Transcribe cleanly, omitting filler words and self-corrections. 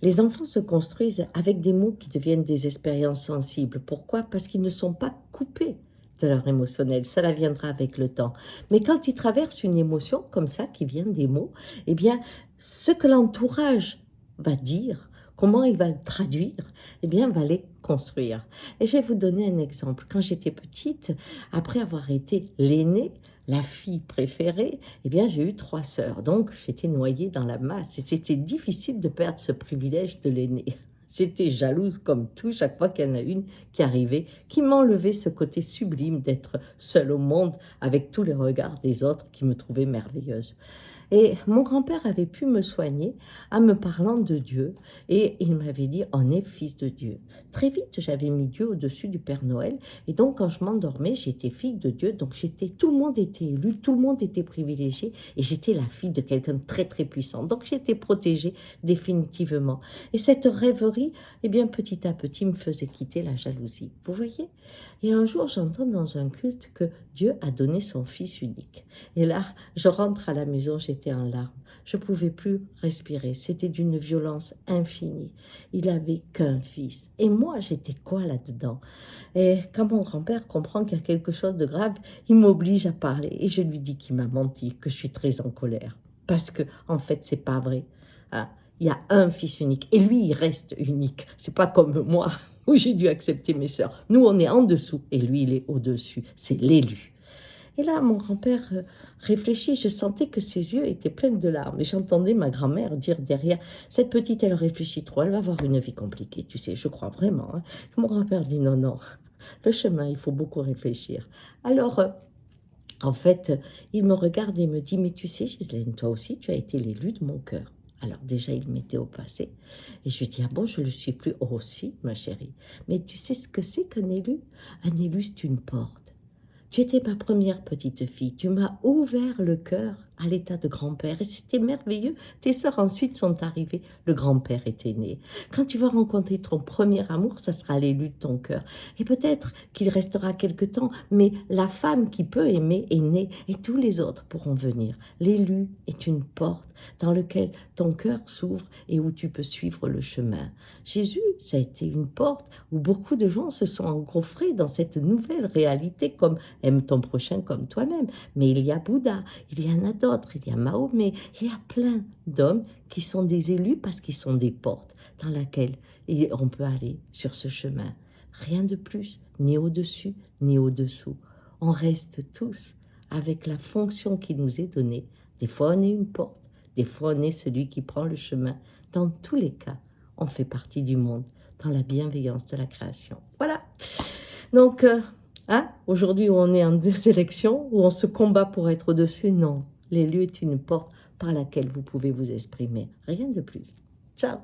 Les enfants se construisent avec des mots qui deviennent des expériences sensibles. Pourquoi? Parce qu'ils ne sont pas coupés de leur émotionnel. Cela viendra avec le temps. Mais quand ils traversent une émotion comme ça, qui vient des mots, eh bien, ce que l'entourage va dire, comment il va le traduire, eh bien, va les construire. Et je vais vous donner un exemple. Quand j'étais petite, après avoir été l'aînée, la fille préférée, eh bien, j'ai eu 3 sœurs. Donc, j'étais noyée dans la masse. Et c'était difficile de perdre ce privilège de l'aînée. J'étais jalouse comme tout, chaque fois qu'il y en a une qui arrivait, qui m'enlevait ce côté sublime d'être seule au monde avec tous les regards des autres qui me trouvaient merveilleuse. Et mon grand-père avait pu me soigner en me parlant de Dieu. Et il m'avait dit, on est fils de Dieu. Très vite, j'avais mis Dieu au-dessus du Père Noël. Et donc, quand je m'endormais, j'étais fille de Dieu. Donc, tout le monde était élu, tout le monde était privilégié. Et j'étais la fille de quelqu'un de très, très puissant. Donc, j'étais protégée définitivement. Et cette rêverie, eh bien, petit à petit, me faisait quitter la jalousie. Vous voyez? Et un jour, j'entends dans un culte que Dieu a donné son fils unique. Et là, je rentre à la maison, j'étais en larmes. Je ne pouvais plus respirer. C'était d'une violence infinie. Il avait qu'un fils. Et moi, j'étais quoi là-dedans? Et quand mon grand-père comprend qu'il y a quelque chose de grave, il m'oblige à parler. Et je lui dis qu'il m'a menti, que je suis très en colère. Parce que, en fait, c'est pas vrai. Hein? Il y a un fils unique. Et lui, il reste unique. C'est pas comme moi, où j'ai dû accepter mes sœurs. Nous, on est en dessous. Et lui, il est au-dessus. C'est l'élu. Et là, mon grand-père réfléchit, je sentais que ses yeux étaient pleins de larmes. Et j'entendais ma grand-mère dire derrière, cette petite, elle réfléchit trop, elle va avoir une vie compliquée, tu sais, je crois vraiment. Hein. Mon grand-père dit, non, non, le chemin, il faut beaucoup réfléchir. Alors, en fait, il me regarde et me dit, mais tu sais, Gisèle, toi aussi, tu as été l'élu de mon cœur. Alors déjà, il m'était au passé. Et je lui dis, ah bon, je ne le suis plus aussi, ma chérie. Mais tu sais ce que c'est qu'un élu? Un élu, c'est une porte. Tu étais ma première petite fille. Tu m'as ouvert le cœur à l'état de grand-père. Et c'était merveilleux. Tes sœurs ensuite sont arrivées. Le grand-père était né. Quand tu vas rencontrer ton premier amour, ça sera l'élu de ton cœur. Et peut-être qu'il restera quelque temps, mais la femme qui peut aimer est née. Et tous les autres pourront venir. L'élu est une porte dans laquelle ton cœur s'ouvre et où tu peux suivre le chemin. Jésus, ça a été une porte où beaucoup de gens se sont engouffrés dans cette nouvelle réalité comme aime ton prochain comme toi-même. Mais il y a Bouddha, il y en a d'autres, il y a Mahomet, il y a plein d'hommes qui sont des élus parce qu'ils sont des portes dans lesquelles on peut aller sur ce chemin. Rien de plus, ni au-dessus, ni au-dessous. On reste tous avec la fonction qui nous est donnée. Des fois, on est une porte, des fois, on est celui qui prend le chemin. Dans tous les cas, on fait partie du monde, dans la bienveillance de la création. Voilà. Donc, hein, aujourd'hui, où on est en deux élections, où on se combat pour être au-dessus, non. L'élu est une porte par laquelle vous pouvez vous exprimer. Rien de plus. Ciao.